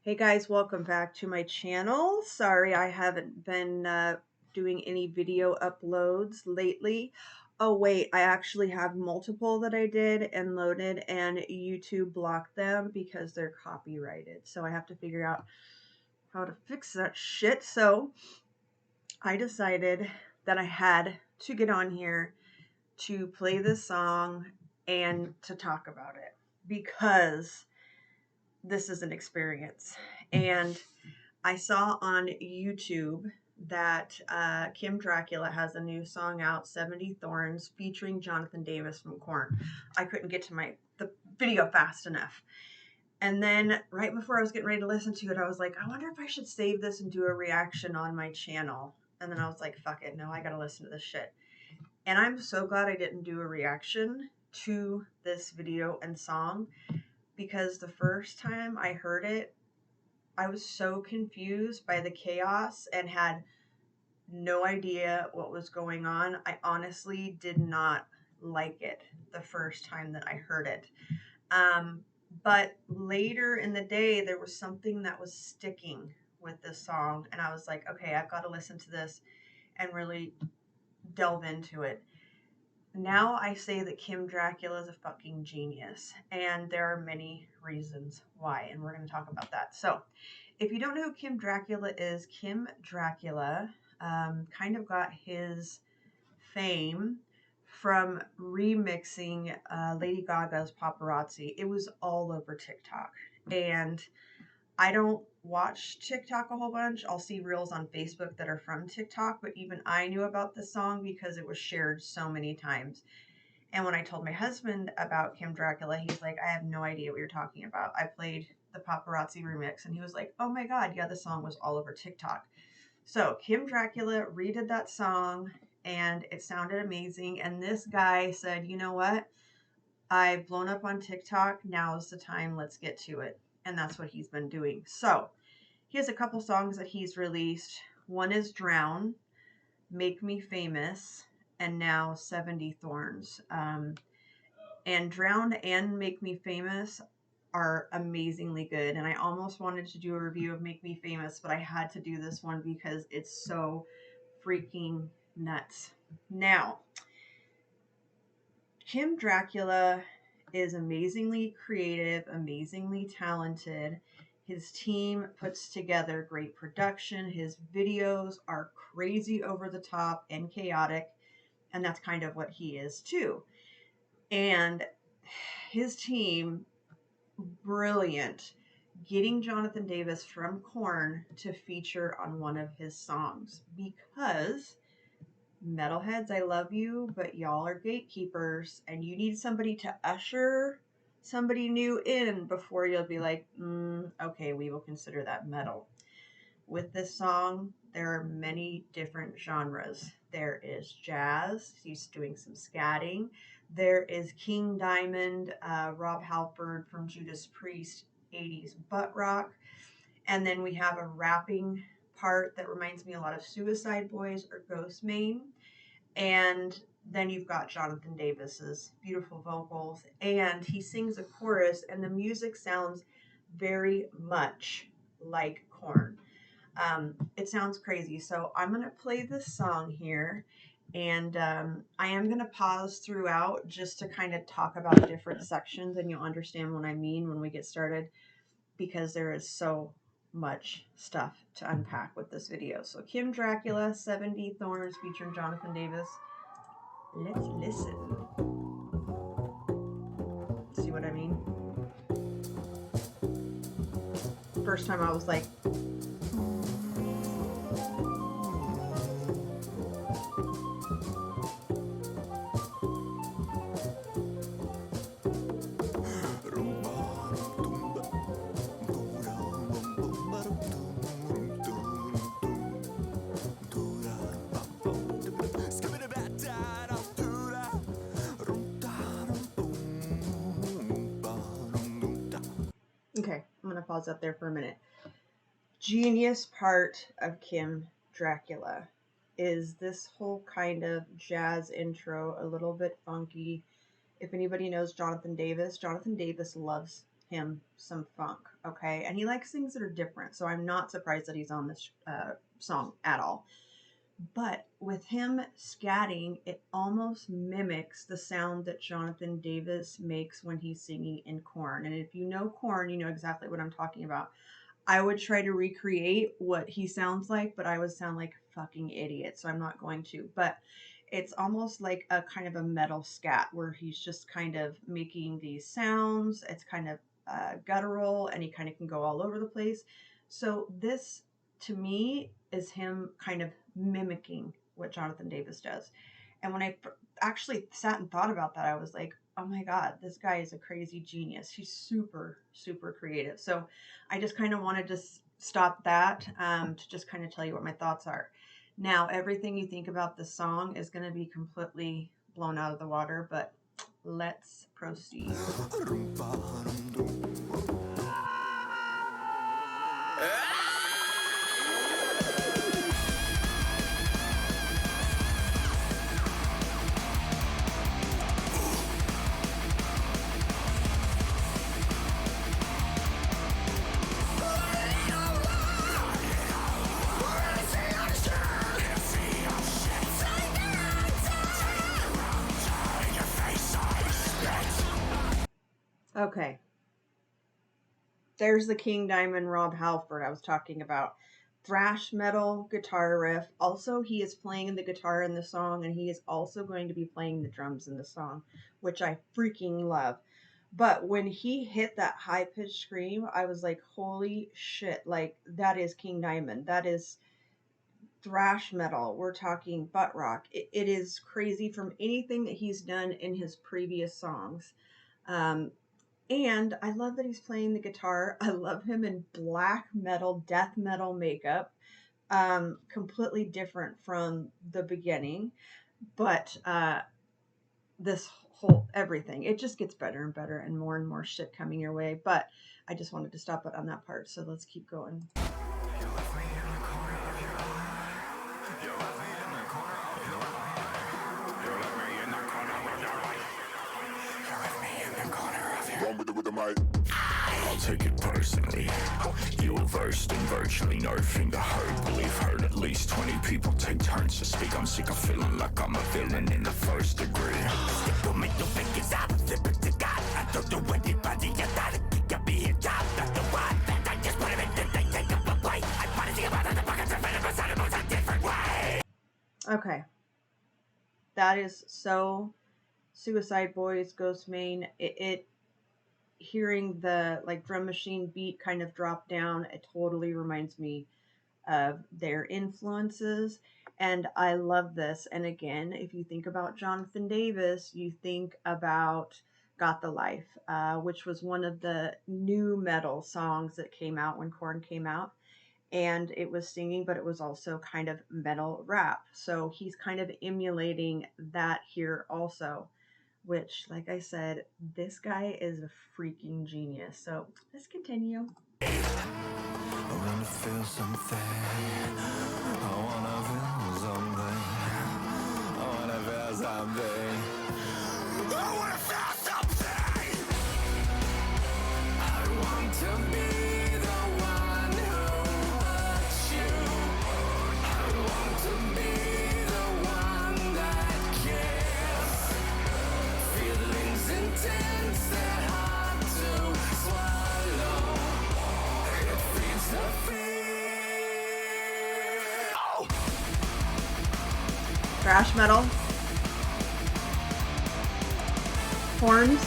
Hey guys, welcome back to my channel. Sorry I haven't been doing any video uploads lately. Oh wait, I actually have multiple that I did and loaded and YouTube blocked them because they're copyrighted. So I have to figure out how to fix that shit. So I decided that I had to get on here to play this song and to talk about it because this is an experience. And I saw on YouTube that Kim Dracula has a new song out, 70 Thorns, featuring Jonathan Davis from Korn. I couldn't get to the video fast enough. And then right before I was getting ready to listen to it, I was like, I wonder if I should save this and do a reaction on my channel. And then I was like, fuck it, no, I gotta listen to this shit. And I'm so glad I didn't do a reaction to this video and song because the first time I heard it, I was so confused by the chaos and had no idea what was going on. I honestly did not like it the first time that I heard it. But later in the day, there was something that was sticking with this song, and I was like, okay, I've got to listen to this and really delve into it. Now I say that Kim Dracula is a fucking genius, and there are many reasons why, and we're going to talk about that. So, if you don't know who Kim Dracula is, Kim Dracula kind of got his fame from remixing Lady Gaga's Paparazzi. It was all over TikTok. And I don't watch TikTok a whole bunch. I'll see reels on Facebook that are from TikTok, but even I knew about the song because it was shared so many times. And when I told my husband about Kim Dracula, he's like, I have no idea what you're talking about. I played the Paparazzi remix, and he was like, oh my God, yeah, the song was all over TikTok. So Kim Dracula redid that song, and it sounded amazing. And this guy said, you know what? I've blown up on TikTok. Now's the time. Let's get to it. And that's what he's been doing. So he has a couple songs that he's released. One is Drown, Make Me Famous, and now 70 Thorns. And Drowned and Make Me Famous are amazingly good. And I almost wanted to do a review of Make Me Famous, but I had to do this one because it's so freaking nuts. Now, Kim Dracula is amazingly creative, amazingly talented. His team puts together great production. His videos are crazy over the top and chaotic, and that's kind of what he is too. And his team, brilliant, getting Jonathan Davis from Korn to feature on one of his songs because metalheads, I love you, but y'all are gatekeepers and you need somebody to usher somebody new in before you'll be like, okay, we will consider that metal. With this song, there are many different genres. There is jazz, he's doing some scatting. There is King Diamond, Rob Halford from Judas Priest, 80s butt rock. And then we have a rapping part that reminds me a lot of Suicide Boys or Ghost Main. And then you've got Jonathan Davis's beautiful vocals, and he sings a chorus, and the music sounds very much like Korn. It sounds crazy. So I'm going to play this song here, and I am going to pause throughout just to kind of talk about different sections, and you'll understand what I mean when we get started because there is so much stuff to unpack with this video. So Kim Dracula, 70 Thorns featuring Jonathan Davis. Let's listen. See what I mean? First time I was like, okay, I'm going to pause up there for a minute. Genius part of Kim Dracula is this whole kind of jazz intro, a little bit funky. If anybody knows Jonathan Davis loves him some funk, okay? And he likes things that are different, so I'm not surprised that he's on this song at all. But with him scatting, it almost mimics the sound that Jonathan Davis makes when he's singing in Korn. And if you know Korn, you know exactly what I'm talking about. I would try to recreate what he sounds like, but I would sound like a fucking idiot, so I'm not going to. But it's almost like a kind of a metal scat where he's just kind of making these sounds. It's kind of guttural, and he kind of can go all over the place. So this, to me, is him kind of mimicking what Jonathan Davis does. And when I actually sat and thought about that, I was like, oh my God, this guy is a crazy genius. He's super, super creative. So I just kind of wanted to stop that to just kind of tell you what my thoughts are. Now, everything you think about this song is going to be completely blown out of the water, but let's proceed. Okay. There's the King Diamond Rob Halford I was talking about. Thrash metal guitar riff. Also, he is playing the guitar in the song, and he is also going to be playing the drums in the song, which I freaking love. But when he hit that high-pitched scream, I was like, holy shit, like, that is King Diamond. That is thrash metal. We're talking butt rock. It is crazy from anything that he's done in his previous songs. And I love that he's playing the guitar. I love him in black metal, death metal makeup. Completely different from the beginning. But this whole everything, it just gets better and better and more shit coming your way. But I just wanted to stop it on that part. So let's keep going. I'll take it personally. You were versed in virtually no finger hurt. Believe heard at least 20 people take turns to speak. I'm sick of feeling like I'm a villain in the first degree. Okay. That is so Suicide Boys, Ghost Main. It hearing the like drum machine beat kind of drop down, it totally reminds me of their influences, and I love this. And again, if you think about Jonathan Davis, you think about Got the Life, which was one of the new metal songs that came out when Korn came out, and it was singing, but it was also kind of metal rap. So he's kind of emulating that here also, which, like I said, this guy is a freaking genius. So let's continue. I wanna feel something. I wanna feel something. I wanna feel something. I wanna feel something. I want to be the one who hurts you. I want to be the one that cares. Feelings intense, they're hard to swallow. It feeds the fear. Oh. Thrash metal. Horns.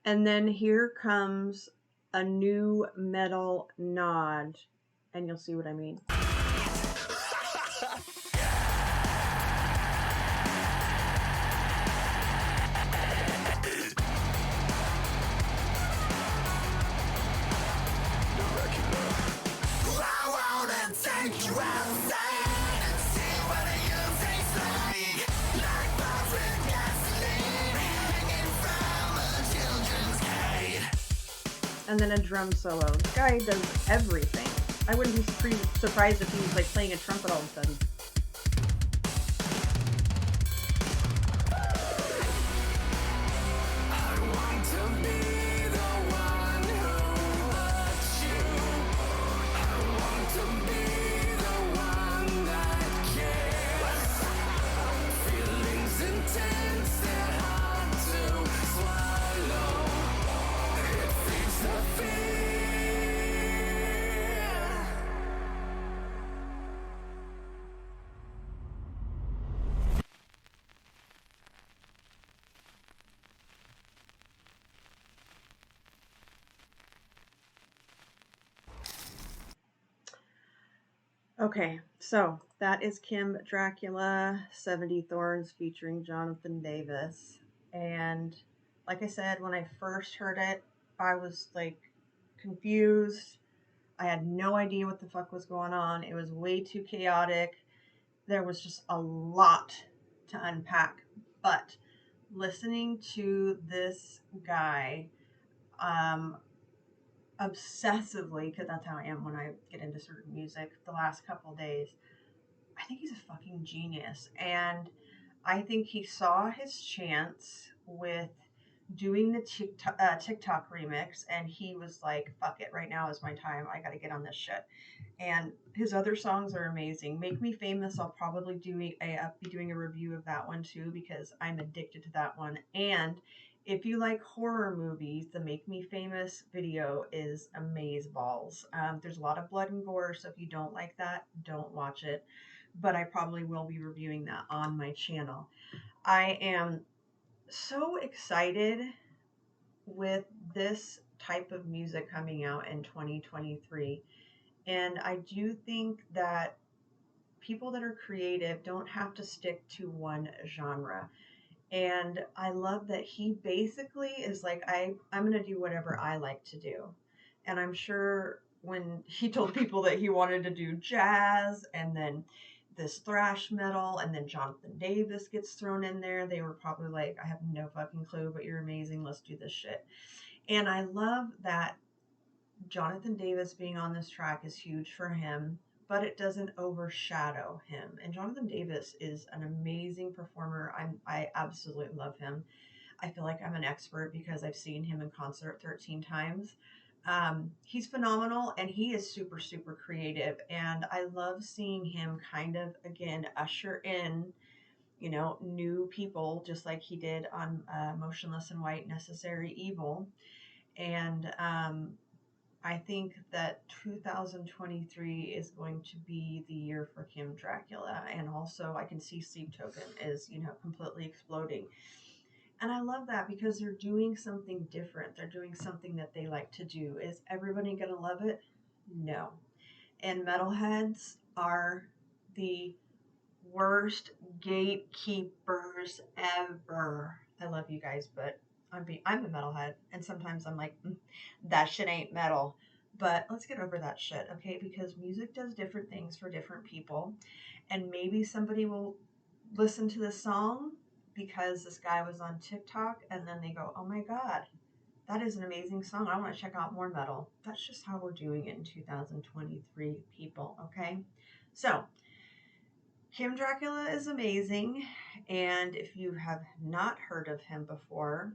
And then here comes a new metal nod, and you'll see what I mean. and then a drum solo. This guy does everything. I wouldn't be pretty surprised if he was like playing a trumpet all of a sudden. Okay, so that is Kim Dracula 70 Thorns featuring Jonathan Davis. And like I said, when I first heard it, I was like confused. I had no idea what the fuck was going on. It was way too chaotic. There was just a lot to unpack. But listening to this guy, um, obsessively, because that's how I am when I get into certain music, the last couple days, I think he's a fucking genius. And I think he saw his chance with doing the TikTok remix, and he was like, fuck it, right now is my time. I got to get on this shit. And his other songs are amazing. Make Me Famous, I'll probably be doing a review of that one too, because I'm addicted to that one. And if you like horror movies, the Make Me Famous video is amazeballs. There's a lot of blood and gore, so if you don't like that, don't watch it. But I probably will be reviewing that on my channel. I am so excited with this type of music coming out in 2023. And I do think that people that are creative don't have to stick to one genre. And I love that he basically is like, I'm going to do whatever I like to do. And I'm sure when he told people that he wanted to do jazz and then this thrash metal and then Jonathan Davis gets thrown in there, they were probably like, I have no fucking clue, but you're amazing. Let's do this shit. And I love that Jonathan Davis being on this track is huge for him, but it doesn't overshadow him. And Jonathan Davis is an amazing performer. I absolutely love him. I feel like I'm an expert because I've seen him in concert 13 times. He's phenomenal and he is super, super creative. And I love seeing him kind of, again, usher in, new people, just like he did on Motionless in White, Necessary Evil. And I think that 2023 is going to be the year for Kim Dracula. And also, I can see Sleep Token is, completely exploding. And I love that because they're doing something different. They're doing something that they like to do. Is everybody going to love it? No. And metalheads are the worst gatekeepers ever. I love you guys, but I'm a metalhead, and sometimes I'm like, that shit ain't metal. But let's get over that shit, okay? Because music does different things for different people, and maybe somebody will listen to this song because this guy was on TikTok, and then they go, oh my god, that is an amazing song. I want to check out more metal. That's just how we're doing it in 2023, people, okay? So, Kim Dracula is amazing, and if you have not heard of him before,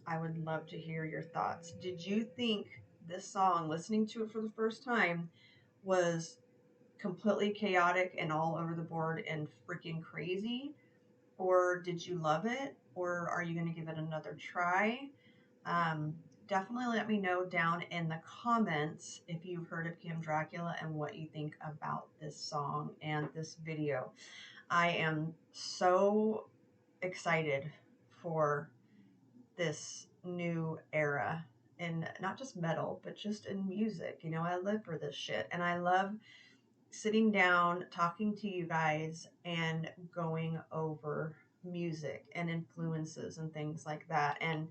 I would love to hear your thoughts. Did you think this song, listening to it for the first time, was completely chaotic and all over the board and freaking crazy? Or did you love it? Or are you going to give it another try? Um, Definitely let me know down in the comments if you've heard of Kim Dracula and what you think about this song and this video. I am so excited for this new era in not just metal, but just in music. I live for this shit. And I love sitting down, talking to you guys, and going over music and influences and things like that. And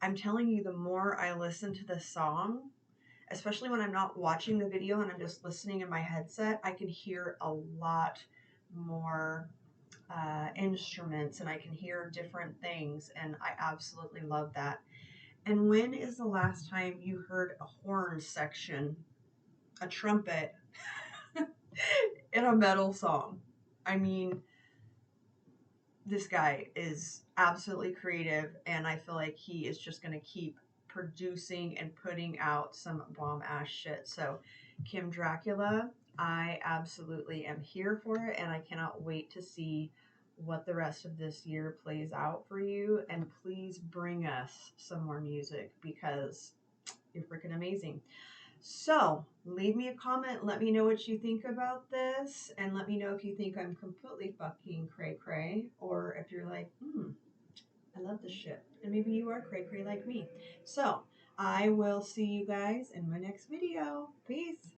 I'm telling you, the more I listen to the song, especially when I'm not watching the video and I'm just listening in my headset, I can hear a lot more instruments and I can hear different things. And I absolutely love that. And when is the last time you heard a horn section, a trumpet, in a metal song? I mean, this guy is absolutely creative, and I feel like he is just going to keep producing and putting out some bomb ass shit. So, Kim Dracula, I absolutely am here for it, and I cannot wait to see what the rest of this year plays out for you. And please bring us some more music because you're freaking amazing. So, leave me a comment. Let me know what you think about this. And let me know if you think I'm completely fucking cray cray. Or if you're like, I love this shit. And maybe you are cray cray like me. So, I will see you guys in my next video. Peace.